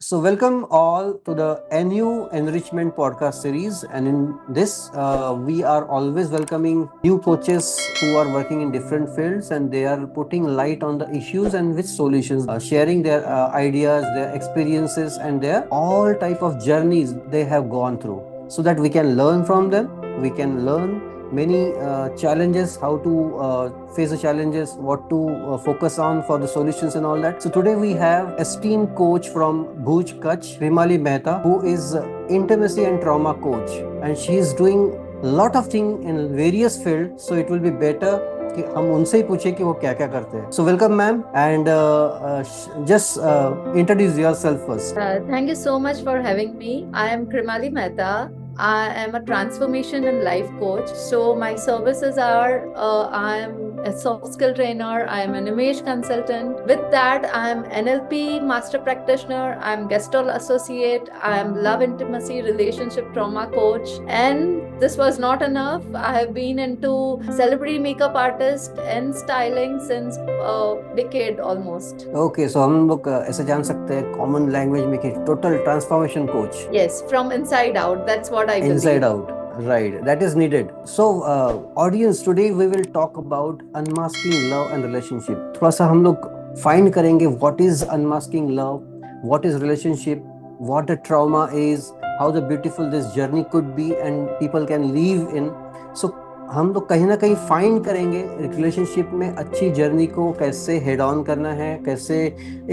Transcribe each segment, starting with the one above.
So, welcome all to the NU Enrichment Podcast series. And in this, we are always welcoming new coaches who are working in different fields and they are putting light on the issues and with solutions, sharing their ideas, their experiences, and their all type of journeys they have gone through so that we can learn from them. We can learn many challenges, how to face the challenges, what to focus on for the solutions and all that. So today we have esteemed coach from Bhuj, Kutch, Rimali Mehta, who is intimacy and trauma coach, and she is doing lot of things in various fields. So it will be better कि हम उनसे ही पूछे कि वो क्या क्या करते हैं. So welcome ma'am and just introduce yourself first. Thank you so much for having me. I am Krimali Mehta. I am a transformation and life coach. So my services are I am a soft skill trainer. I am an image consultant. With that, I am NLP master practitioner. I am Gestalt associate. I am love intimacy relationship trauma coach. And this was not enough. I have been into celebrity makeup artist and styling since a decade almost. Okay, so हम लोग ऐसे जान सकते हैं common language में कि total transformation coach. Yes, from inside out. That's what I believe. Inside out. Right, that is needed. So, audience, today we will talk about unmasking love and relationship. थोड़ा सा हम लोग find करेंगे what is unmasking love, what is relationship, what the trauma is, how the beautiful this journey could be and people can live in. So, हम लोग कहीं ना कहीं फाइंड करेंगे रिलेशनशिप में अच्छी जर्नी को कैसे हेड ऑन करना है, कैसे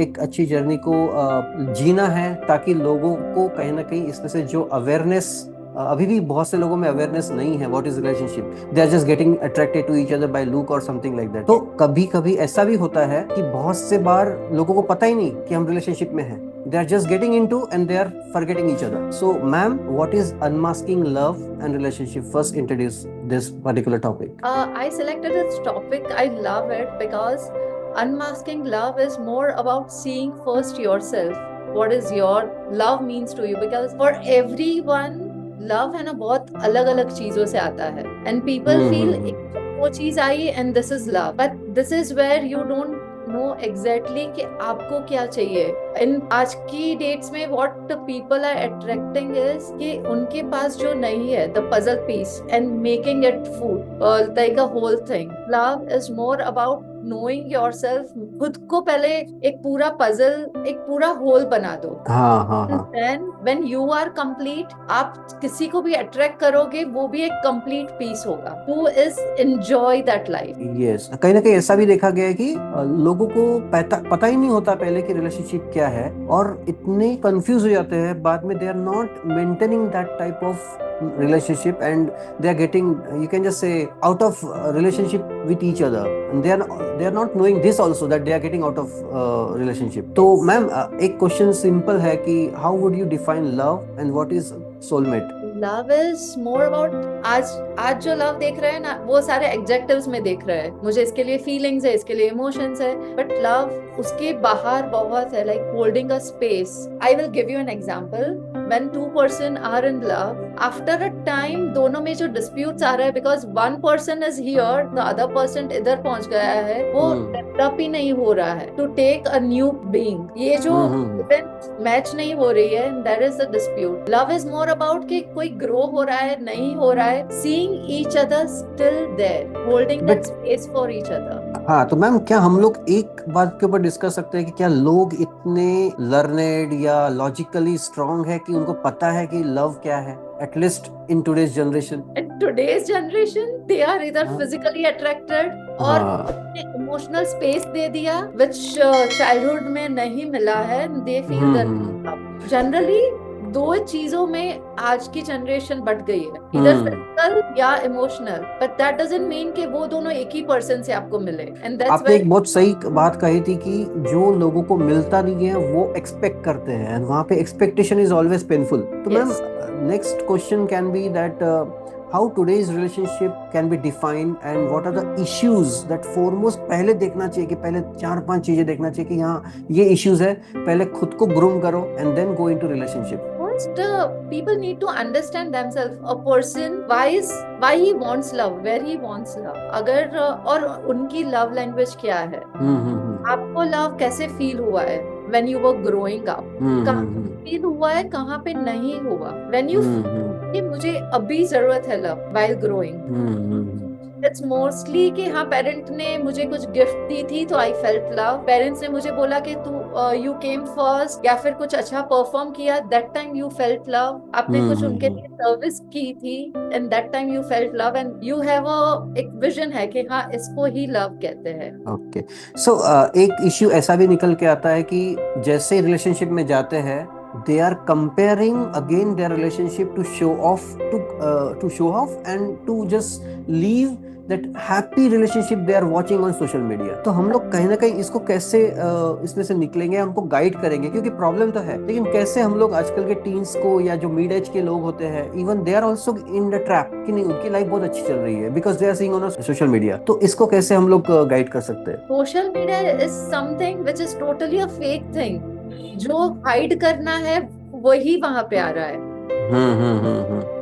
एक अच्छी जर्नी को जीना है, ताकि लोगों को कहीं ना कहीं इसमें से जो अवेयरनेस, अभी भी बहुत से लोगों में अवेयरनेस नहीं है what is relationship. They are just getting attracted to each other by look और समथिंग लाइक दैट. तो कभी कभी ऐसा भी होता है कि बहुत से बार लोगों को पता ही नहीं कि हम रिलेशनशिप में हैं. They are just getting into and they are forgetting each other. So, ma'am, what is unmasking love and relationship? First, introduce this particular topic. I selected this topic. I love it because unmasking love is more about seeing first yourself. What is your love means to you? Because for everyone, love है ना बहुत अलग अलग चीजों से आता है. And people feel वो चीज आई and this is love. But this is where you don't know exactly कि आपको क्या चाहिए. इन आज की डेट्स में what people are attracting is कि उनके पास जो नहीं है the puzzle piece and making it food like a whole thing. Love is more about knowing yourself. खुद को पहले एक पूरा पजल, एक पूरा होल बना दो. Then when you are complete, आप किसी को भी अट्रैक्ट करोगे वो भी एक कंप्लीट पीस होगा. Who is enjoy that life. Yes, कहीं ना कहीं ऐसा भी देखा गया है कि लोगों को पता ही नहीं होता पहले कि रिलेशनशिप क्या है और इतने कंफ्यूज हो जाते हैं बाद में. They are not maintaining that type of relationship and they are getting, you can just say, out of relationship with each other, and they are not knowing this also that they are getting out of relationship. तो ma'am एक question simple है कि how would you define love and what is soulmate? Love is more about आज जो love देख रहे हैं ना वो सारे एडजेक्टिव्स में देख रहे हैं. मुझे इसके लिए फीलिंग्स है, इसके लिए इमोशंस है, बट लव उसके बाहर बहुत है. Like holding a space. I will give you an example. When two person are in love, after a time दोनों में जो disputes आ रहा है because one person is here, the other person इधर पहुंच गया है, वो develop ही नहीं हो रहा है to take a new being. ये जो मैच नहीं हो रही है, that is the dispute. Love is more about कि कोई grow हो रहा है, नहीं हो रहा है, seeing each other still there, holding that space for each other. हाँ, तो मैम क्या हम लोग एक बात के ऊपर डिस्कस सकते हैं कि क्या लोग इतने लर्नेड या लॉजिकली स्ट्रॉन्ग है कि उनको पता है कि लव क्या है? At least in today's generation. In today's generation, they are either physically attracted और emotional space दे दिया, which childhood में नहीं मिला है. They feel that generally दो चीजों में आज की जनरेशन बढ़ गई है, इधर फिजिकल या emotional. But that doesn't mean कि वो दोनों एक ही पर्सन से आपको मिले. एंड दैट्स आपने एक बहुत सही बात कही थी कि जो लोगों को मिलता नहीं है वो एक्सपेक्ट करते हैं एंड वहाँ पे एक्सपेक्टेशन इज ऑलवेज पेनफुल. तो ma'am next question can be that how today's relationship can be defined and what are the issues that foremost पहले देखना चाहिए कि पहले 4-5 चीजें देखना चाहिए कि यहाँ ये issues है, पहले खुद को groom करो and then go into relationship. First, people need to understand themselves. A person, why he wants love, where he wants love. अगर और उनकी love language क्या है, आपको love कैसे feel हुआ है. when you were growing up? कहाँ हम्म फील हुआ है, कहाँ पे नहीं हुआ? When you हम्म कि मुझे अभी जरूरत है love while growing. Hmm it's mostly कि हाँ पेरेंट ने मुझे कुछ गिफ्ट दी थी तो आई फेल्ट लव, पेरेंट्स ने मुझे बोला कि तू यू केम फर्स्ट, या फिर कुछ अच्छा परफॉर्म किया, that time you felt love, आपने कुछ उनके लिए सर्विस की थी and that time you felt love, and you have एक विजन है कि हाँ इसको ही लव कहते हैं. ओके. सो एक इश्यू ऐसा भी निकल के आता है कि जैसे रिलेशनशिप में जाते हैं, they are comparing again their relationship to show off, to show off and to just leave that happy relationship they are watching on social media. तो हम लोग कहीं ना कहीं इसको कैसे इसमें से निकलेंगे, हमको गाइड करेंगे, क्योंकि प्रॉब्लम तो है, लेकिन कैसे हम लोग आजकल के टीन्स को या जो मिड एज के लोग होते हैं, even they are also in the trap कि नहीं उनकी लाइफ बहुत अच्छी चल रही है because they are seeing on social media. तो इसको कैसे हम लोग गाइड कर सकते हैं? Social media is something which is totally a fake thing. जो हाइड करना है वही वहां पे आ रहा है.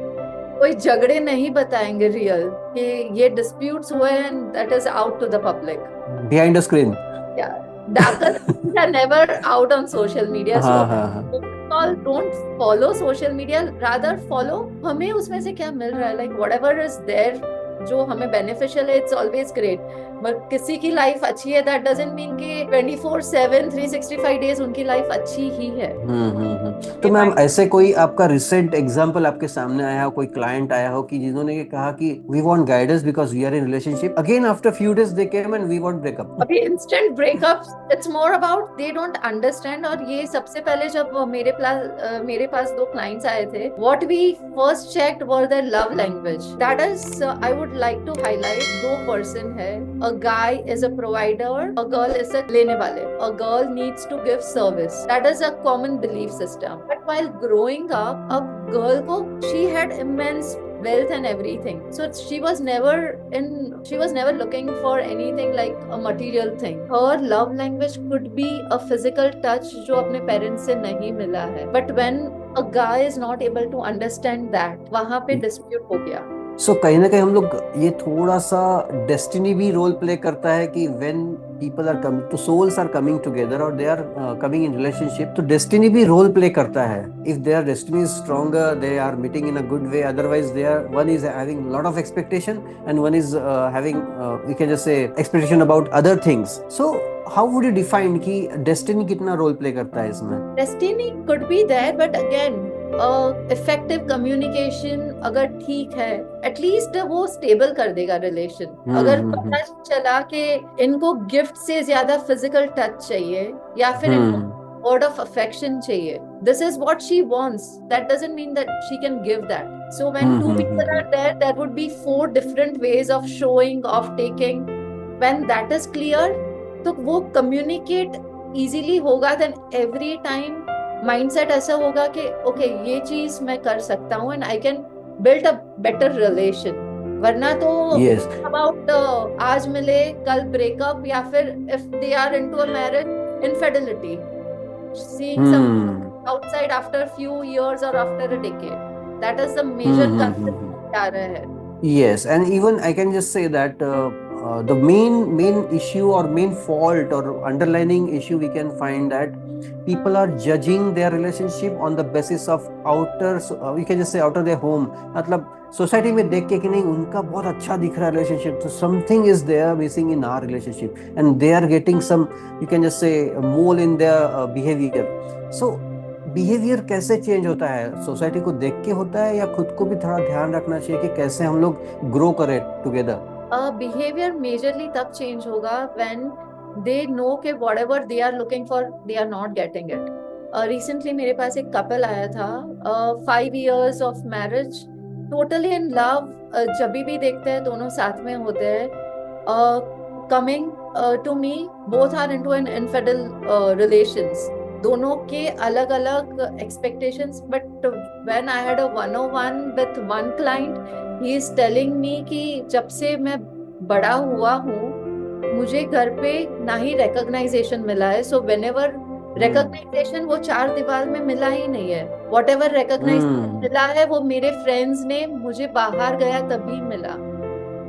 कोई झगड़े नहीं बताएंगे रियल कि ये डिस्प्यूट्स हुए and that is out to the public behind the screen. darker things are never out on social media. So all don't follow social media, rather follow हमें उसमें से क्या मिल रहा है, like whatever is there जो हमें beneficial है, it's always great. But किसी की लाइफ अच्छी है दैट डजंट मीन कि 24/7 365 डेज उनकी लाइफ अच्छी ही है. तो मैम ऐसे कोई आपका रिसेंट एग्जांपल आपके सामने आया हो, कोई क्लाइंट आया हो कि जिन्होंने ये कहा कि we want guidance because we are in relationship, again after few days they came and we want breakup? अभी instant breakups, it's more about they don't understand. और ये सबसे पहले जब मेरे पास दो क्लाइंट्स आए थे, what we first checked were their love language. That is I would like to highlight दो person है. A guy is a provider, a girl is a लेने वाले. A girl needs to give service. That is a common belief system. But while growing up, a girl को she had immense wealth and everything. So she was never looking for anything like a material thing. Her love language could be a physical touch जो अपने parents से नहीं मिला है. But when a guy is not able to understand that, वहाँ पे dispute हो गया. सो कहीं ना कहीं हम लोग ये थोड़ा सा डेस्टिनी भी रोल प्ले करता है कि when people are coming to souls are coming together और they are coming in relationship, तो डेस्टिनी भी रोल प्ले करता है. If their destiny is stronger, they are meeting in a good way, otherwise they are one is having lot of expectation and one is having we can just say expectation about other things. So how would you define कि destiny कितना role play करता है इसमें? Destiny could be there, but again effective communication अगर ठीक है, at least वो stable कर देगा रिलेशन. अगर पता चला कि इनको गिफ्ट से ज्यादा फिजिकल टच चाहिए या फिर इनको वर्ड ऑफ अफेक्शन चाहिए, this is what she wants, that doesn't mean that she can give that. So when two people are there, there would be 4 different ways of showing, of taking. When that is clear, तो वो communicate easily होगा. Then every time mindset ऐसा होगा कि okay ये चीज मैं कर सकता हूँ and I can build a better relation. वरना तो अबाउट आज मिले कल ब्रेकअप, या फिर if they are into a marriage, infidelity, seeing some outside after few years और after a decade. That is the major concept आ रहा है. Yes, and even I can just say that the main issue or main fault or underlining issue we can find that people are judging their relationship on the basis of outer, we can just say outer their home. मतलब society में देख के कि नहीं उनका बहुत अच्छा दिख रहा है रिलेशनशिप, तो something is there missing in our relationship and they are getting some, you can just say, mole in their behaviour. So behaviour कैसे चेंज होता है? सोसाइटी को देख के होता है या खुद को भी थोड़ा ध्यान रखना चाहिए कि कैसे हम लोग ग्रो करें टुगेदर? बिहेवियर मेजरली तब चेंज होगा व्हेन दे नो कि whatever they are looking for they are not getting it. Recently मेरे पास एक कपल आया था, 5 years of marriage, totally in love. जब भी देखते हैं दोनों साथ में होते हैं. Coming to me, both are into an infidel relations. दोनों के अलग अलग expectations. But when I had a 101 with one client, he is telling me कि जब से मैं बड़ा हुआ हूँ मुझे घर पे ना ही रिकॉग्नाइजेशन मिला है. सो व्हेनेवर रिकॉग्नाइजेशन वो 4 दीवार में मिला ही नहीं है. व्हाटएवर रिकॉग्नाइजेशन मिला है वो मेरे फ्रेंड्स ने, मुझे बाहर गया तभी मिला.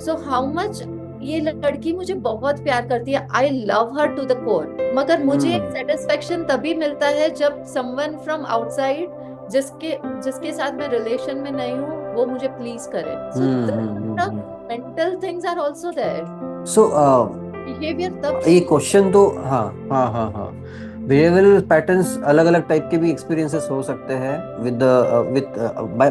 सो हाउ मच ये लड़की मुझे बहुत प्यार करती है, I love her to the core, मगर मुझे एक सेटिस्फेक्शन तभी मिलता है जब समवन फ्रॉम आउटसाइड जिसके साथ मैं रिलेशन में नहीं हूँ वो मुझे प्लीज करे. So mental things are also there. So behaviour तब ये क्वेश्चन तो हाँ हाँ हाँ हाँ, बिहेवियरल पैटर्न्स अलग अलग टाइप के भी एक्सपीरियंसेस हो सकते हैं with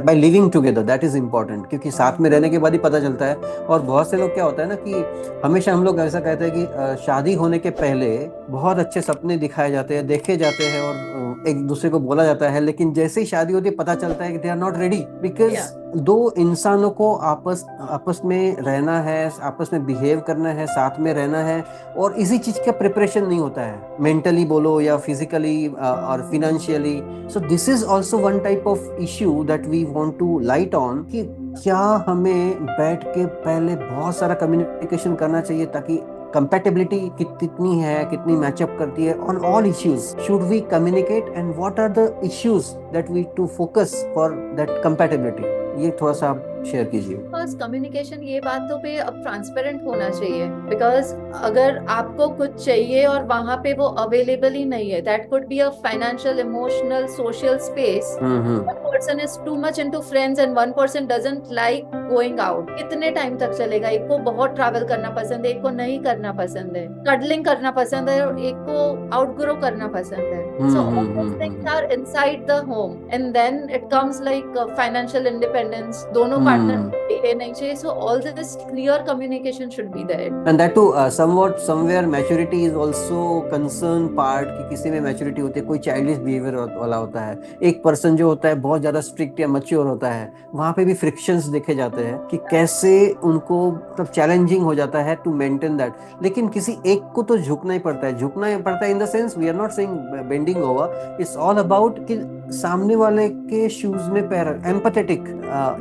by living together. That is important, क्योंकि साथ में रहने के बाद ही पता चलता है. और बहुत से लोग क्या होता है ना कि हमेशा हम लोग ऐसा कहते हैं कि शादी होने के पहले बहुत अच्छे सपने दिखाए जाते हैं, देखे जाते हैं और एक दूसरे को बोला जाता है, लेकिन जैसे ही शादी होती है पता चलता है कि they are not ready. Because दो इंसानों को आपस में रहना है, आपस में बिहेव करना है, साथ में रहना है, और इसी चीज का प्रिपरेशन नहीं होता है, मेंटली बोलो या फिजिकली और financially. So this is also one type of issue that we want to light on, कि क्या हमें बैठ के पहले बहुत सारा कम्युनिकेशन करना चाहिए ताकि कंपैटिबिलिटी कितनी है, कितनी मैचअप करती है on all issues. Should we communicate and what are the issues that we to focus for that compatibility? ये थोड़ा सा आप शेयर कीजिए. बिकॉज कम्युनिकेशन ये बातों पे अब ट्रांसपेरेंट होना चाहिए. बिकॉज अगर आपको कुछ चाहिए और वहां पे वो अवेलेबल ही नहीं है, that could be a financial, emotional, social space. One person is too much into friends and one person doesn't like going out. कितने टाइम तक चलेगा? एक को बहुत ट्रैवल करना पसंद है, एक को नहीं करना पसंद है, कडलिंग करना पसंद है, और एक को आउटग्रो करना पसंद है. So all those things are inside the home and then it comes like financial independence. दोनों पार्टनर नहीं चाहिए. So all this clear communication should be there. And that too, somewhere maturity is also concern part, कि किसी में maturity होती है, कोई childish behavior वाला होता है, एक person जो होता है बहुत ज्यादा strict या mature होता है, वहाँ पे भी frictions देखे जाते हैं कि कैसे उनको मतलब challenging हो जाता है to maintain that. लेकिन किसी एक को तो झुकना ही पड़ता है in the sense we are not saying bending over. It's all about कि सामने वाले के shoes में पैर. Empathetic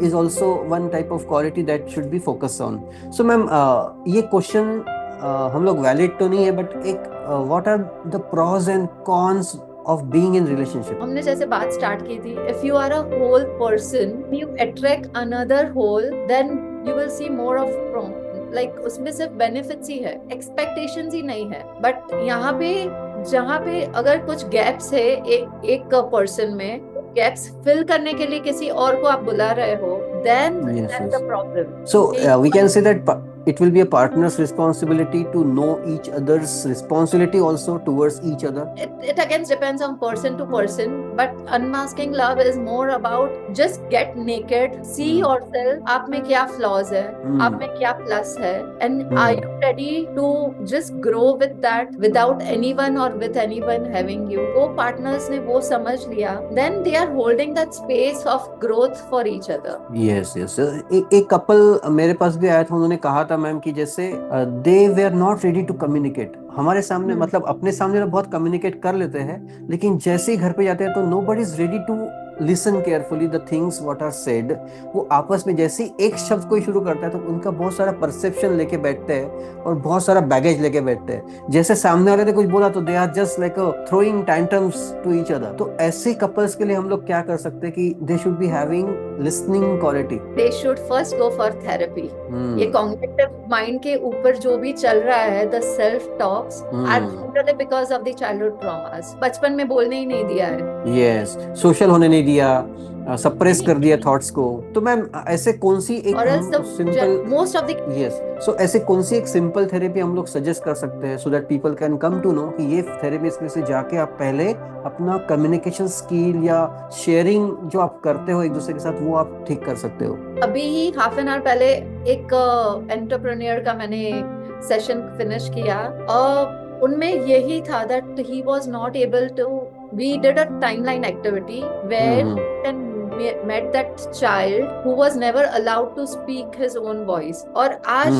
is also one type of quality that should be focused on. So ma'am, ये क्वेश्चन हम लोग वैलिड तो नहीं है, बट एक what are the pros and cons of being in relationship? हमने जैसे बात स्टार्ट की थी, if you are a whole person, you attract another whole, then you will see more of like उसमें सिर्फ बेनिफिट्स ही है, एक्सपेक्टेशंस ही नहीं है. बट यहाँ पे जहाँ पे अगर कुछ गैप्स है एक पर्सन में, गैप्स फिल करने के लिए किसी और को आप बुला रहे हो, then that's the problem. So we can say that it will be a partner's responsibility to know each other's responsibility also towards each other. It again depends on person to person, but unmasking love is more about just get naked, see yourself, आप में क्या flaws है, आप में क्या plus है, and are you ready to just grow with that without anyone or with anyone having you? वो partners ने वो समझ लिया, then they are holding that space of growth for each other. Yes. एक कपल मेरे पास भी आया था, उन्होंने कहा था मैम कि जैसे they were not ready to communicate. हमारे सामने मतलब अपने सामने तो बहुत कम्युनिकेट कर लेते हैं, लेकिन जैसे ही घर पे जाते हैं तो nobody is ready to listen carefully the things what are said. वो आपस में जैसे ही एक शब्द कोई शुरू करता है तो उनका बहुत सारा परसेप्शन लेके बैठते हैं और बहुत सारा बैगेज लेके बैठते हैं. जैसे सामने वाले ने कुछ बोला तो they are just like throwing tantrums to each other. तो ऐसे कपल्स के लिए हम लोग क्या कर सकते हैं कि they should be having listening quality. They should first go for therapy. ये कॉग्निटिव माइंड के ऊपर जो भी चल रहा है, the self talks are generally because of the childhood traumas. बचपन में बोलने ही नहीं दिया है. यस, सोशल होने नहीं दिया, सप्रेस कर दिया थॉट्स को. तो मैम ऐसे कौन सी एक simple most of the yes so ऐसे कौन सी एक सिंपल थेरेपी हम लोग सजेस्ट कर सकते हैं so that people can come to know कि ये थेरेपिस्ट में से जाके आप पहले अपना कम्युनिकेशन स्किल या शेयरिंग जो आप करते हो एक दूसरे के साथ वो आप ठीक कर सकते हो. अभी ही हाफ एन आवर पहले एक एंटरप्रेन्योर का मैंने सेशन फिनिश किया और उनमें यही था that he was not able to. We did a timeline activity where we met that child who was never allowed to speak his own voice. और आज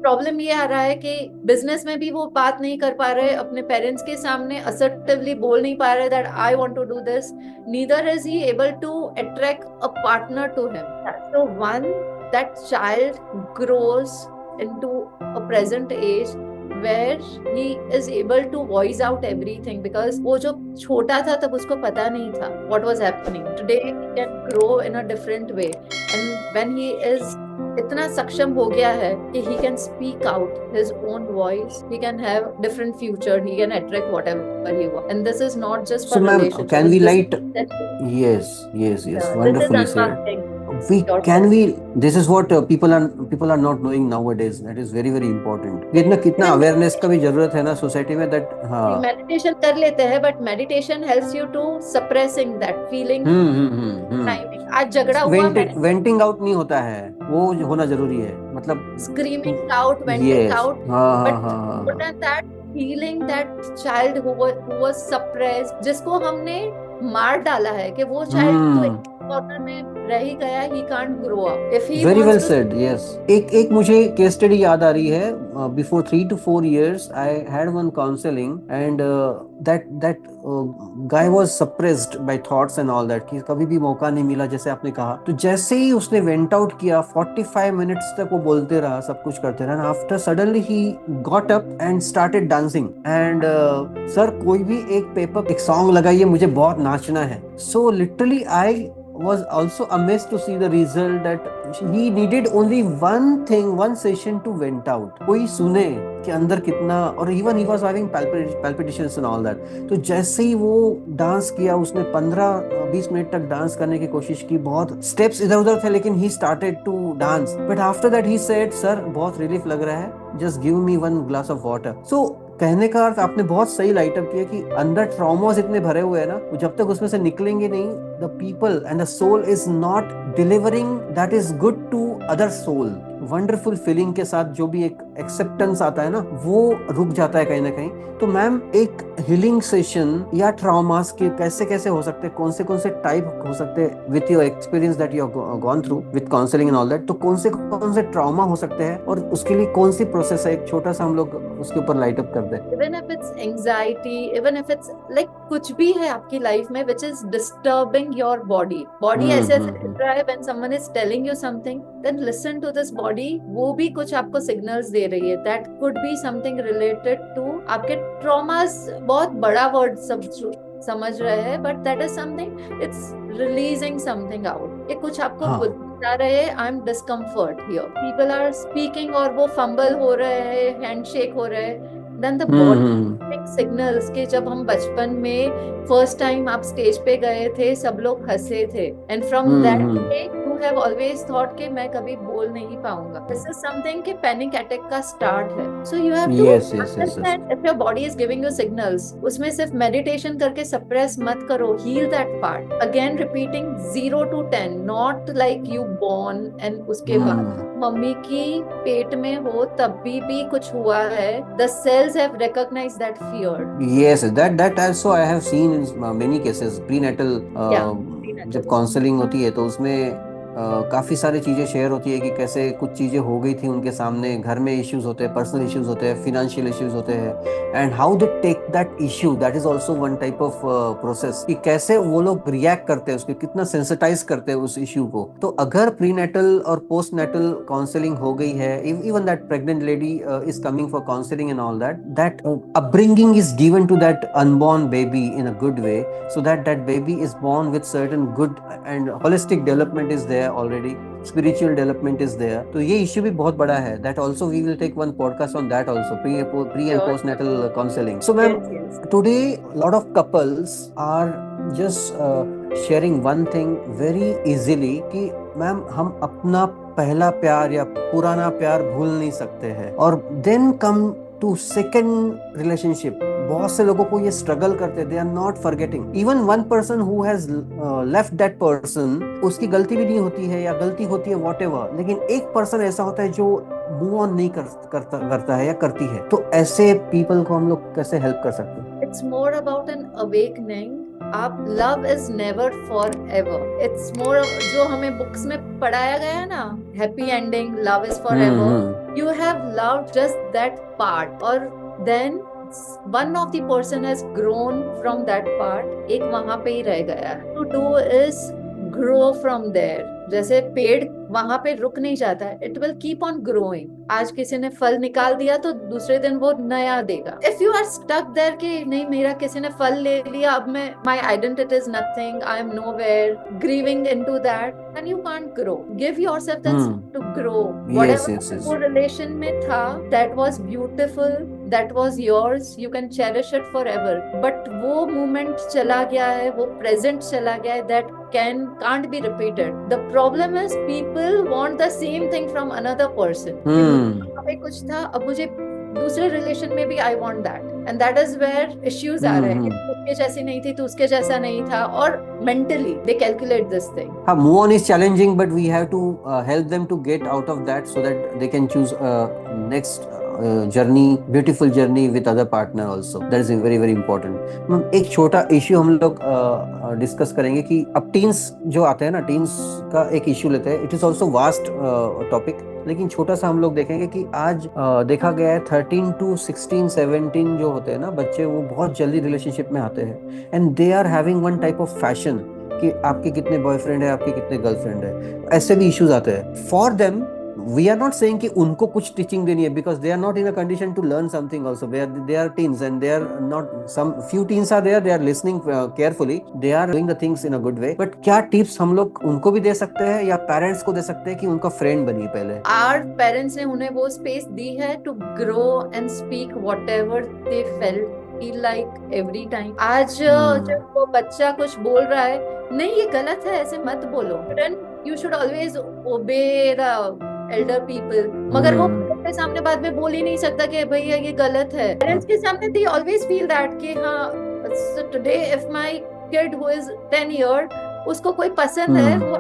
प्रॉब्लम ये आ रहा है कि बिजनेस में भी वो बात नहीं कर पा रहे, अपने पेरेंट्स के सामने असर्टिवली बोल नहीं पा रहे that I want to do this. Neither is he able to attract a partner to him. So one, that child grows into a present age where he is able to voice out everything, because वो जो छोटा था तब उसको पता नहीं था what was happening. Today he can grow in a different way, and when he is इतना सक्षम हो गया है कि he can speak out his own voice, he can have different future, he can attract whatever he wants, and this is not just So, for ma'am, relationships. can we This light? is Yes, yes, yes. this is Wonderfully said. unmasking We yourself. can we. This is what people are not knowing nowadays. That is very very important. कितना कितना Even awareness का भी जरूरत है ना society में. That हाँ. meditation कर लेते हैं, but meditation helps you to suppressing that feeling. Timing. आज झगड़ा हुआ, वेंटिंग आउट नहीं होता है, वो होना जरूरी है. मतलब screaming out, venting yes. out, हाँ but हाँ हाँ more than that, healing that child who was suppressed, जिसको हमने मार डाला है, कि वो child तो एक कॉर्नर में रह ही गया, he can't grow up. If he Very well wants to said. Yes. एक मुझे केस स्टडी याद आ रही है. Before 3 to 4 years, I had one counseling, and that guy was suppressed by thoughts and all that. कि कभी भी मौका नहीं मिला, जैसे आपने कहा. तो जैसे ही उसने वेंट आउट किया, 45 minutes तक वो बोलते रहा, सब कुछ करते रहा. After suddenly he got up and started dancing. And sir कोई भी एक पेपर एक सॉन्ग लगाइए, मुझे बहुत नाचना है. So literally I was also amazed to see the result that he needed only one thing, one session to vent out. कोई सुने कि अंदर कितना, और even he was having palpitations and all that. तो जैसे ही वो डांस किया, उसने 15-20 मिनट तक डांस करने की कोशिश की. बहुत स्टेप्स इधर उधर थे, लेकिन he started to dance. But after that he said, sir बहुत रिलीफ लग रहा है, just give me one glass of water. So कहने का अर्थ आपने बहुत सही लाइट अप किया कि अंदर ट्रॉमास इतने भरे हुए हैं ना, वो जब तक उसमें से निकलेंगे नहीं, the people and the soul is not delivering that is good to other soul. Wonderful feeling के साथ जो भी एक एक्सेप्टेंस आता है ना, वो रुक जाता है कहीं ना कहीं. तो मैम एक हीलिंग सेशन या ट्रॉमास के कैसे कैसे हो सकते हैं, कौन से टाइप हो सकते हैं, with your experience that you have gone through with counselling and all that, तो कौन से ट्रॉमा हो सकते हैं, और उसके लिए कौन सी प्रोसेस है, एक छोटा सा हम लोग उसके ऊपर लाइट अप कर दें. Even if it's anxiety, even if it's like कुछ भी है आपकी लाइफ में which is disturbing your body ऐसे हिल रहा है, when someone is telling you something, then listen to this body. वो भी कुछ आपको signals दे रही है. That could be something related to आपके traumas. बहुत बड़ा word सब समझ रहे हैं, but that is something, it's releasing something out. ये कुछ आपको बता रहे हैं, I'm discomfort here. People are speaking और वो fumble हो रहे हैं, handshake हो रहे हैं. Then the body signals कि जब हम बचपन में first time आप स्टेज पे गए थे, सब लोग हंसे थे, and from that day you have always thought कि मैं कभी बोल नहीं पाऊंगा. This is something कि panic attack का start है. So you have to understand if your body is giving you signals. उसमें सिर्फ meditation करके suppress मत करो, heal that part. Again repeating 0 to 10, not like you born and उसके बाद मम्मी की पेट में हो तब भी कुछ हुआ है. The cells have recognized that fear. Yes, that also I have seen in many cases. Prenatal जब काउंसलिंग होती है तो उसमें काफी सारी चीजें शेयर होती है कि कैसे कुछ चीजें हो गई थी उनके सामने, घर में इश्यूज होते हैं, पर्सनल इश्यूज होते हैं, फाइनेंशियल इश्यूज होते हैं, and how they take that issue. That is also one type of process कि कैसे वो लोग रिएक्ट करते हैं, उसके कितना सेंसिटाइज करते हैं उस इश्यू को. तो अगर प्रीनेटल और पोस्टनेटल काउंसलिंग हो गई है, even that pregnant lady is coming for counselling and all that upbringing is given to that unborn baby in a good way, so that baby is born with certain good and holistic development is there already, spiritual development is there. तो ये issue भी बहुत बड़ा है. That also we will take one podcast on that also, pre and postnatal counseling. So ma'am, today lot of couples are just sharing one thing very easily कि ma'am हम अपना पहला प्यार या पुराना प्यार भूल नहीं सकते हैं, और then come to second relationship. बहुत से लोगों को ये स्ट्रगल करते, they are not forgetting. Even one person who has left that person, उसकी गलती भी नहीं होती है या गलती होती है whatever, लेकिन एक पर्सन ऐसा होता है जो मूव ऑन नहीं करता है या करती है. तो ऐसे पीपल को हम लोग कैसे हेल्प कर सकते हैं? It's more about an awakening. आप love is never forever. It's more जो हमें बुक्स में पढ़ाया गया है ना, happy ending, love is forever. You have loved just that part, or then one of the person has grown from that part. एक वहाँ पे ही रह गया. To do is grow from there. जैसे पेड़ वहां पे रुक नहीं जाता है, it will keep on growing. आज किसी ने फल निकाल दिया तो दूसरे दिन वो नया देगा। If you are stuck there कि नहीं मेरा किसी ने फल ले लिया, अब मैं my identity is nothing, I am nowhere, grieving into that, then you can't grow. Give yourself that to grow. yes, whatever yes, yes. वो रिलेशन में था, that was beautiful, that was yours, you can cherish it forever, but वो moment चला गया है, वो present चला गया है, that can't be repeated. The problem is people want the same thing from another person. कि मुझे वहाँ पे कुछ था, अब मुझे दूसरे रिलेशन में भी I want that, and that is where issues आ रहे हैं कि तू उसके जैसी नहीं थी, तू उसके जैसा नहीं था, और mentally they calculate this thing. हाँ, move on is challenging, but we have to help them to get out of that so that they can choose next journey, beautiful journey with other partner also. That is very very important. एक छोटा issue हम लोग discuss करेंगे कि अब teens जो आते हैं ना, टीन्स का एक इश्यू लेते हैं. It is also vast topic, लेकिन छोटा सा हम लोग देखेंगे कि आज देखा गया है 13 to 16 17 जो होते हैं ना बच्चे, वो बहुत जल्दी रिलेशनशिप में आते हैं, and they are having one type of fashion कि आपके कितने बॉयफ्रेंड है, आपके कितने गर्लफ्रेंड है. ऐसे भी इश्यूज आते हैं. For them we are not saying कि उनको कुछ टीचिंग देनी है, because they are not in a condition to learn something also. They are teens and they are not, some few teens are there, they are listening carefully, they are doing the things in a good way. But क्या tips हम लोग उनको भी दे सकते हैं या parents को दे सकते हैं कि उनका फ्रेंड बनिए पहले? Our parents ने उन्हें वो स्पेस दी है to grow and speak whatever they feel like every time. आज जब वो बच्चा कुछ बोल रहा है, नहीं ये गलत है, ऐसे मत बोलो, then you should always obey the elder people. मगर वो अपने सामने बाद में बोल ही नहीं सकता कि भैया ये गलत है. पेरेंट्स के सामने they always feel that कि हाँ, so today if my kid who is 10 year उसको कोई पसंद है, वो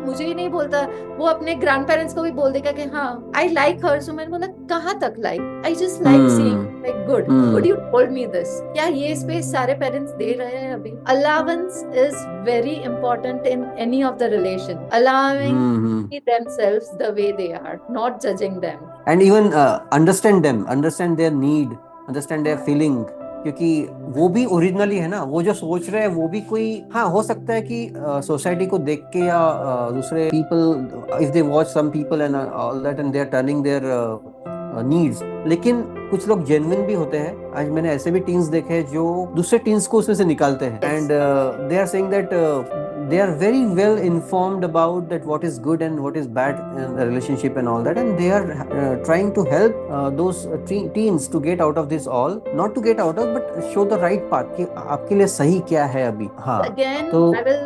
मुझे ही नहीं बोलता, वो अपने ग्रैंड पेरेंट्स को भी बोल देगा कि हाँ आई लाइक हर. सो मैंने बोला कहाँ तक like, I just like seeing, like good you told me this. क्या ये स्पेस सारे पेरेंट्स दे रहे हैं अभी? Allowance is very important in any of the relation. Allowing themselves the way they are, not judging them, and even understand them, understand their need, understand their feeling. क्योंकि वो भी originally है ना, वो जो सोच रहे हैं वो भी कोई, हाँ हो सकता है कि सोसाइटी को देख के या दूसरे people, if they watch some people and all that and they are turning their needs, लेकिन कुछ लोग जेन्युइन भी होते हैं. आज मैंने ऐसे भी टीन्स देखे हैं जो दूसरे टीन्स को उसमें से निकालते हैं, and they are saying that they are very well informed about that what is good and what is bad in a relationship and all that, and they are trying to help those teens to get out of this all, not to get out of but show the right path कि आपके लिए सही क्या है अभी. हाँ, again तो I will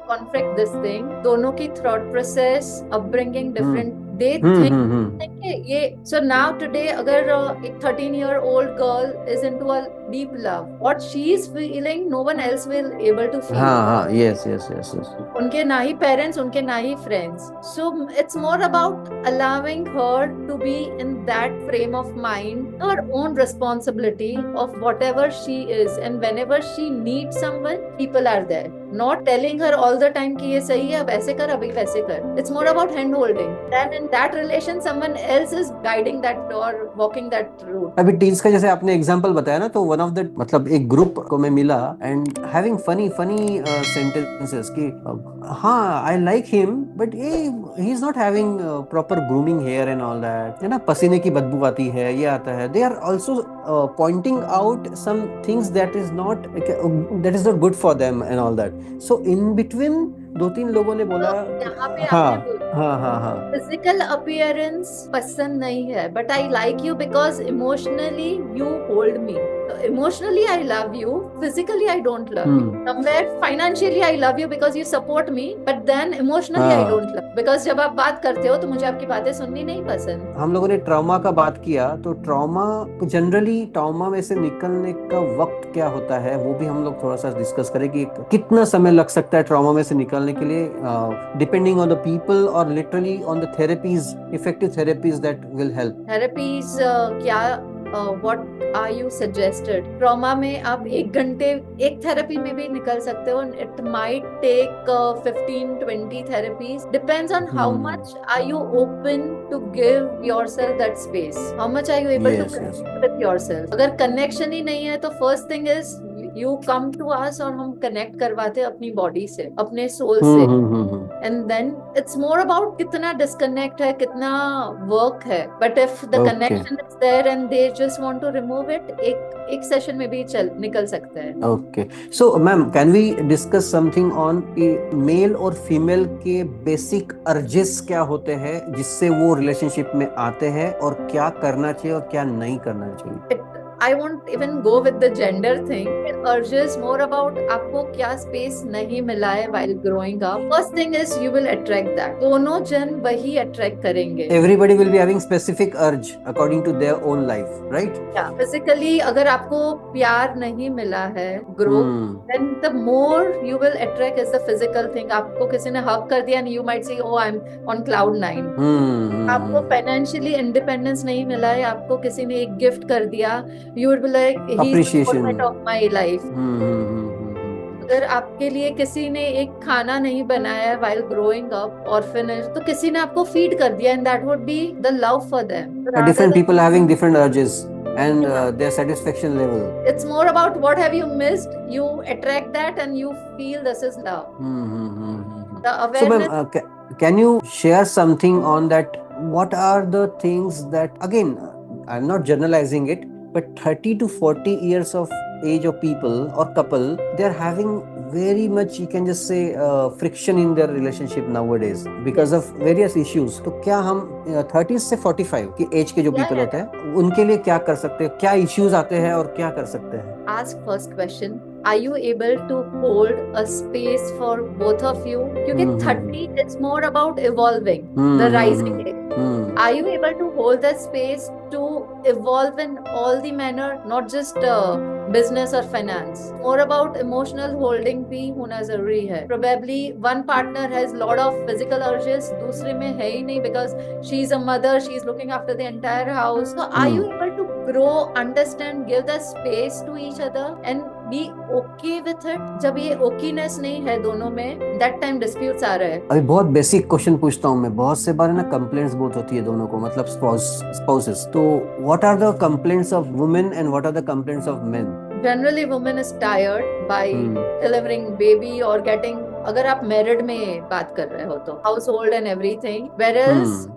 conflict this thing. दोनों की thought process, upbringing different. They think ये, so now today अगर एक 13-year-old girl is into a deep love, what she is feeling no one else will able to feel. हाँ, yes. उनके ना ही parents, उनके ना ही friends. So it's more about allowing her to be in that frame of mind, her own responsibility of whatever she is, and whenever she needs someone, people are there. Not telling her all the time कि ये सही है, अब ऐसे कर, अभी वैसे कर. It's more about hand holding. Then in that relation, someone else is guiding that or walking that route. अभी टीन्स का जैसे आपने एग्जांपल बताया ना, तो वन ऑफ द, मतलब एक ग्रुप को मैं मिला एंड हैविंग फनी सेंटेंसेस कि हाँ I like him but he is not having proper grooming hair and all that, है ना, पसीने की बदबू आती है, ये आता है. They are also pointing out some things that is not good for them and all that. So in between 2-3 लोगों ने बोला, हाँ, फिजिकल अपीयरेंस पसंद नहीं है, but I like you because emotionally you hold me. Emotionally I love you, physically I don't love you. Somewhere financially I love you because you support me, but then emotionally I don't love, because जब आप बात करते हो तो मुझे आपकी बातें सुननी नहीं पसंद. हम लोगों ने ट्रॉमा का बात किया, तो जनरली ट्रॉमा में से निकलने का वक्त क्या होता है वो भी हम लोग थोड़ा सा डिस्कस करें कि कितना समय लग सकता है ट्रॉमा में से निकलने के लिए, डिपेंडिंग ऑन द पीपल और literally on the therapies, effective therapies that will help. Therapies क्या, what are you suggested? Trauma में आप 1 घंटे एक थेरेपी में भी निकल सकते हो. It might take 15-20 therapies. Depends on how much are you open to give yourself that space. How much are you able to connect with yourself? अगर connection ही नहीं है तो first thing is you come to us और हम connect करवाते हैं अपनी body से, अपने soul से. and then it's more about कितना disconnect है, कितना work है. But if the Okay. connection is there and they just want to remove it, एक session में भी निकल सकते हैं. Okay. So, ma'am, can we discuss something on male और फीमेल के बेसिक अर्जेस क्या होते हैं जिससे वो रिलेशनशिप में आते हैं, और क्या करना चाहिए और क्या नहीं करना चाहिए? I won't even go with the gender thing. It urges more about आपको क्या space नहीं मिला है while growing up. First thing is you will attract that. दोनों जन वही attract करेंगे. Everybody will be having specific urge according to their own life, right? Yeah. Physically, अगर आपको प्यार नहीं मिला है, growth, then the more you will attract is the physical thing. आपको किसी ने hug कर दिया and you might say, oh, I'm on cloud 9. आपको financially independence नहीं मिला है, आपको किसी ने एक gift कर दिया, you would be like, he's the moment of my life. अगर आपके लिए किसी ने एक खाना नहीं बनाया है while growing up, orphanage, तो किसी ने आपको feed कर दिया, and that would be the love for them. Different people having different urges and their satisfaction level. It's more about what have you missed, you attract that and you feel this is love. The awareness. So, ma'am, can you share something on that? What are the things that, again, I'm not generalizing it, but 30 to 40 years of age of people or couple, they're having very much, you can just say, friction in their relationship nowadays because of various issues. तो क्या हम 30 से 45 की as के जो people होते हैं उनके लिए क्या कर सकते हैं, क्या issues आते हैं और क्या कर सकते हैं? Ask first question. Are you able to hold a space for both of you? क्योंकि 30 is more about evolving, the rising age. Are you able to hold that space to evolve in all the manner, not just business or finance? More about emotional holding भी होना जरूरी है. Probably one partner has lot of physical urges, दूसरे में है ही नहीं because she's a mother, she's looking after the entire house. So are you able to grow, understand, give the space to each other and be okay with it? जब ये okiness नहीं है दोनों में, that time disputes आ रहे हैं. अभी बहुत बेसिक क्वेश्चन पूछता हूँ मैं. बहुत से बार ना कंप्लेंट्स बहुत होती है दोनों को, मतलब spouses. तो what are the complaints of women and what are the complaints of men? Generally woman is tired by delivering baby or getting, अगर आप married में बात कर रहे हो तो household and everything, whereas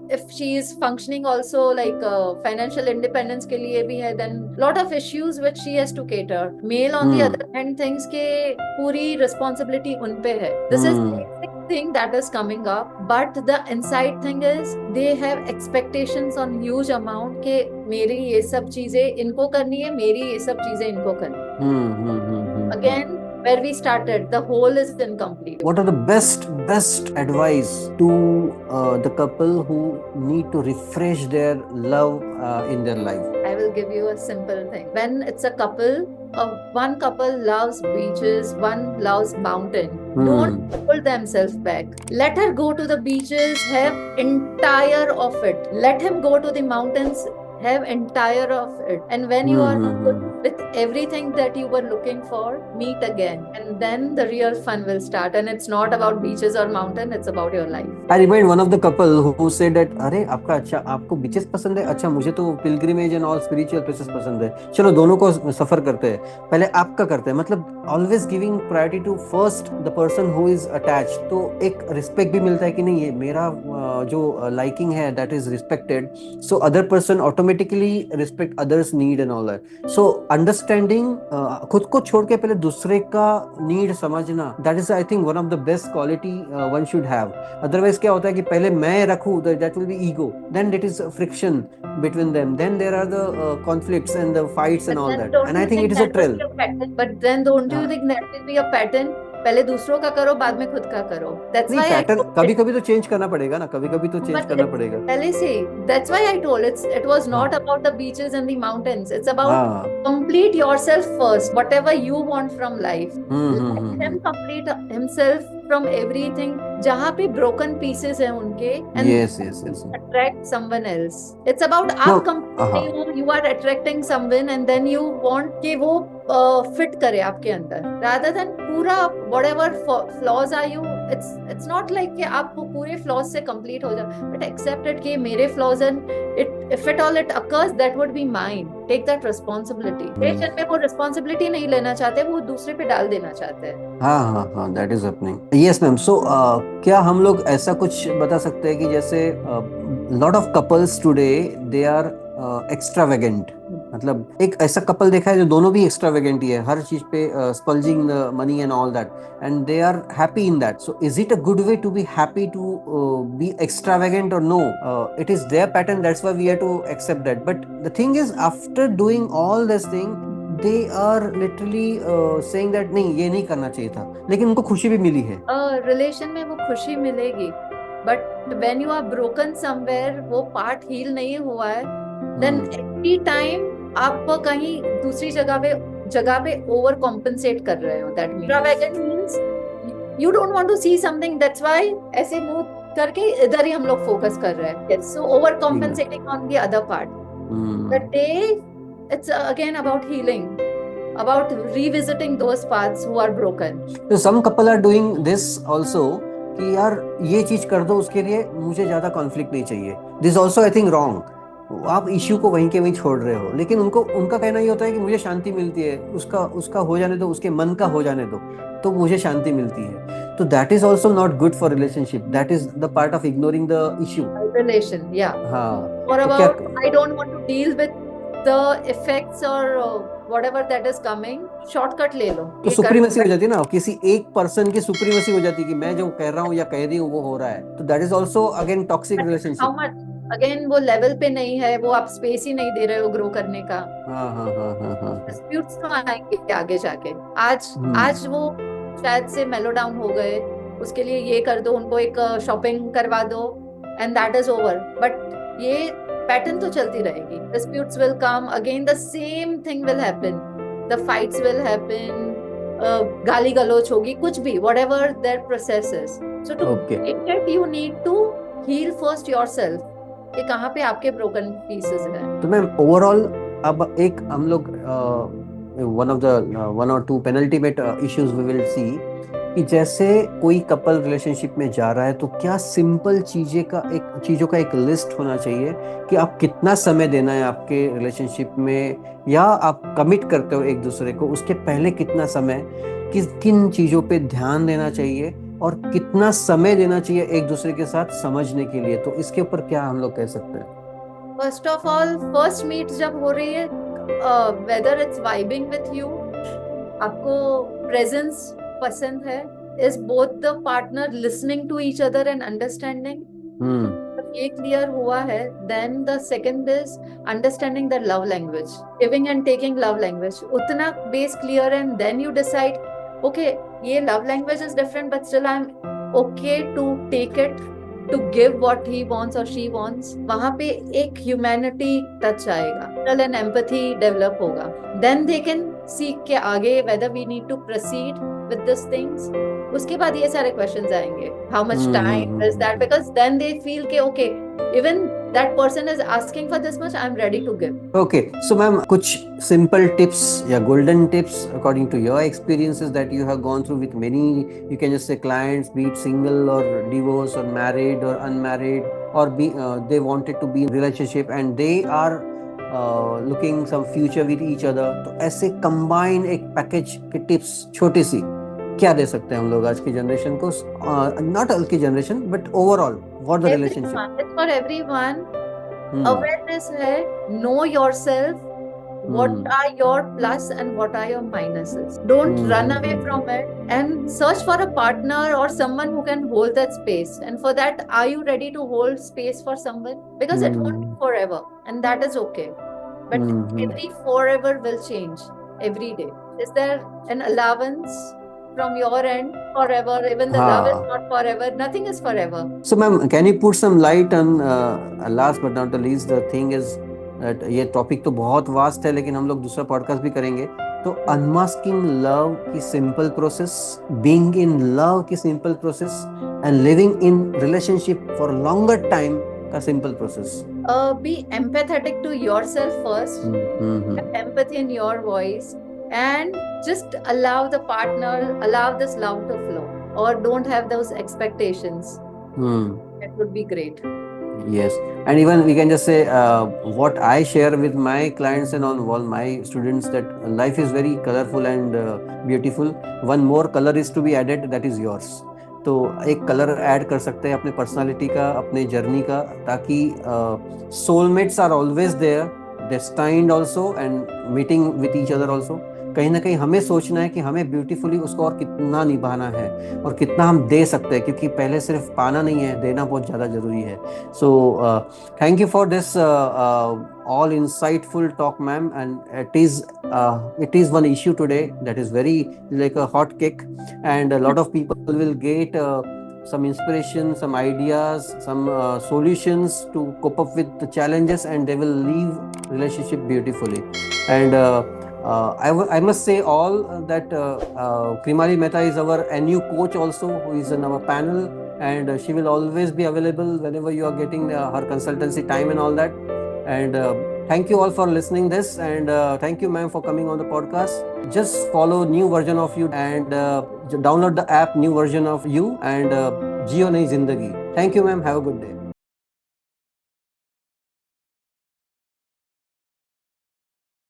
if she is functioning also like financial independence के लिए भी है, then lot of issues which she has to cater. Male on the other hand thinks के पूरी responsibility उन पे है. This is basic thing that is coming up, but the inside thing is they have expectations on huge amount के मेरी ये सब चीजें इनको करनी है, मेरी ये सब चीजें इनको करनी है. Again, where we started, the whole is incomplete. What are the best advice to the couple who need to refresh their love in their life? I will give you a simple thing. When it's a couple, one couple loves beaches, one loves mountain. Don't pull themselves back. Let her go to the beaches, have entire of it. Let him go to the mountains, have entire of it. And when you are good with everything that you were looking for, meet again, and then the real fun will start. And it's not about beaches or mountain, it's about your life. I remind one of the couple who said that अरे आपका अच्छा, आपको beaches पसंद है, अच्छा मुझे तो pilgrimage and all spiritual places पसंद है, चलो दोनों को सफर करते हैं, पहले आपका करते हैं. मतलब always giving priority to first the person who is attached. तो एक respect भी मिलता है कि नहीं, ये मेरा जो liking है that is respected, so other person automatically respect others need and all that. So understanding, खुद को छोड़ के पहले दूसरे का need समझना, that is I think one of the best quality one should have. Otherwise क्या होता है कि पहले मैं रखूं, that will be ego, then it is friction between them, then there are the conflicts and the fights and all that, and I think it is a trail. But then don't you think that will be a pattern? पहले दूसरों का करो, बाद में खुद का करो. That's why pattern कभी-कभी तो चेंज करना पड़ेगा ना, कभी-कभी तो चेंज करना पड़ेगा. पहले से, that's why I told it was not about the beaches and the mountains. It's about complete yourself first. Whatever you want from life, let him complete himself from everything. जहाँ पे broken pieces हैं उनके, and yes. attract someone else. It's about आप complete you are attracting someone and then you want कि वो fit करे आपके अंदर, rather than पूरा whatever flaws are you it's not like कि आप वो पूरे flaws से complete हो जाए, but accept it कि मेरे flaws and if at all it occurs, that would be mine. Take that responsibility. Patient में वो responsibility नहीं लेना चाहते, वो दूसरे पे डाल देना चाहते हैं. हाँ, that is happening. Yes ma'am. So क्या हम लोग ऐसा कुछ बता सकते हैं कि जैसे lot of couples today they are extravagant. मतलब एक ऐसा कपल देखा है जो दोनों भी एक्स्ट्रावेगेंट ही है, हर चीज पे splurging money and all that, and they are happy in that. So is it a good way to be happy to be extravagant और no? It is their pattern, that's why we have to accept that. But the thing is after doing all this thing they are literally saying that नहीं ये नहीं करना चाहिए था, लेकिन उनको खुशी भी मिली है. रिलेशन में वो खुशी मिलेगी, but when you are broken somewhere, वो पार्ट हील नहीं हुआ है, देन एवरी टाइम आप कहीं दूसरी जगह पे ओवर कॉम्पेंसेट कर रहे हो. That means you don't want to see something, that's why ऐसे मुंह करके इधर ही हम लोग फोकस कर रहे हैं. So over compensating on the other part. The day it's again about healing, about revisiting those paths who are broken. So some couple are doing this also कि यार ये चीज कर दो, उसके लिए मुझे ज्यादा कॉन्फ्लिक्ट नहीं चाहिए. This also I think wrong. आप इश्यू को वहीं के वहीं छोड़ रहे हो, लेकिन उनका कहना ये होता है कि मुझे शांति मिलती है, उसका हो जाने दो, उसके मन का हो जाने दो, तो मुझे शांति मिलती है. तो that is also not good for relationship. That is the part of ignoring the issue. Relation, yeah. हाँ. Or about I don't want to deal with the effects or whatever that is coming. Shortcut ले लो. तो supremacy हो जाती है ना, किसी एक person की सुप्रीमेसी हो जाती है कि मैं जो कह रहा हूँ या कह रही हूँ वो हो रहा है. तो that is also again toxic relationship. Again वो लेवल पे नहीं है, वो आप स्पेस ही नहीं दे रहे हो ग्रो करने का. हाँ. डिस्प्यूट्स तो आएंगे आगे जाके. आज वो शायद से मेलो डाउन हो गए, उसके लिए ये कर दो, उनको एक शॉपिंग करवा दो, and that is over. But ये पैटर्न तो चलती रहेगी. Disputes will come again, the same thing will happen, the fights will happen, गाली गलौज होगी, कुछ भी, whatever their process is. So to take it you need to heal first yourself. ये कहाँ पे आपके ब्रोकन पीसेस हैं. तो मैम ओवरऑल अब एक हम लोग one or two penultimate issues we will see कि जैसे कोई कपल रिलेशनशिप में जा रहा है तो क्या सिंपल चीजों का एक लिस्ट होना चाहिए कि आप कितना समय देना है आपके रिलेशनशिप में, या आप कमिट करते हो एक दूसरे को, उसके पहले कितना समय किन चीजों पे ध्यान देना चाहिए और कितना समय देना चाहिए एक दूसरे के साथ समझने के लिए. तो इसके ऊपर क्या हम लोग कह सकते हैं? First of all, first meet जब हो रही है, whether it's vibing with you, आपको प्रेजेंस पसंद है, is both the partner listening to each other and understanding. ये क्लियर हुआ है, then the second is understanding the love language, giving and taking love language. उतना base clear, and then you decide okay, ये love language is different, but still I'm okay to take it, to give what he wants or she wants. वहाँ पे एक humanity touch आएगा, and empathy develop होगा. Then they can seek के आगे whether we need to proceed with these things. उसके बाद ये सारे questions आएंगे. How much time is that? Because then they feel के okay, even that person is asking for this much, I'm ready to give. Okay, so ma'am, कुछ simple tips या golden tips according to your experiences that you have gone through with many, you can just say clients, be it single or divorced or married or unmarried, or they wanted to be in relationship and they are looking some future with each other. तो ऐसे combine एक package के tips छोटी सी क्या दे सकते हैं हम लोग आज की जनरेशन को? नॉट ऑल की generation but overall for the relationship. It's for everyone. Awareness है, know yourself, what are your plus and what are your minuses. Don't run away from it and search for a partner or someone who can hold that space. And for that, are you ready to hold space for someone? Because it won't be forever, and that is okay. But every forever will change every day. Is there an allowance from your end forever? Even the love is not forever. Nothing is forever. So ma'am, can you put some light on last but not the least, the thing is that ये topic तो बहुत vast है, लेकिन हम लोग दूसरा podcast भी करेंगे. तो अनमास्किंग लव की simple process, being in love की simple process, and living in relationship for longer time का simple process. Be empathetic to yourself first. Have empathy in your voice. And just allow the partner, allow this love to flow. or don't have those expectations. Hmm. That would be great. Yes, and even we can just say what I share with my clients and on all my students, that life is very colorful and beautiful. One more color is to be added, that is yours. तो एक colour add कर सकते हैं अपने personality का, अपने journey का, ताकि soulmates are always there, destined also and meeting with each other also. कहीं ना कहीं हमें सोचना है कि हमें ब्यूटीफुली उसको और कितना निभाना है और कितना हम दे सकते हैं, क्योंकि पहले सिर्फ पाना नहीं है, देना बहुत ज़्यादा ज़रूरी है. So, thank you for this all insightful talk, ma'am. And it is one issue today that is very like a hot cake, and a lot of people will get some inspiration, some ideas, some solutions to cope up with the challenges, and they will leave relationship beautifully. And I must say all that Krimali Mehta is our NU coach also, who is in our panel, and she will always be available whenever you are getting her consultancy time and all that. And thank you all for listening this, and thank you, ma'am, for coming on the podcast. Just follow new version of you, and download the app new version of you, and Jio Nahi Zindagi. Thank you, ma'am. Have a good day.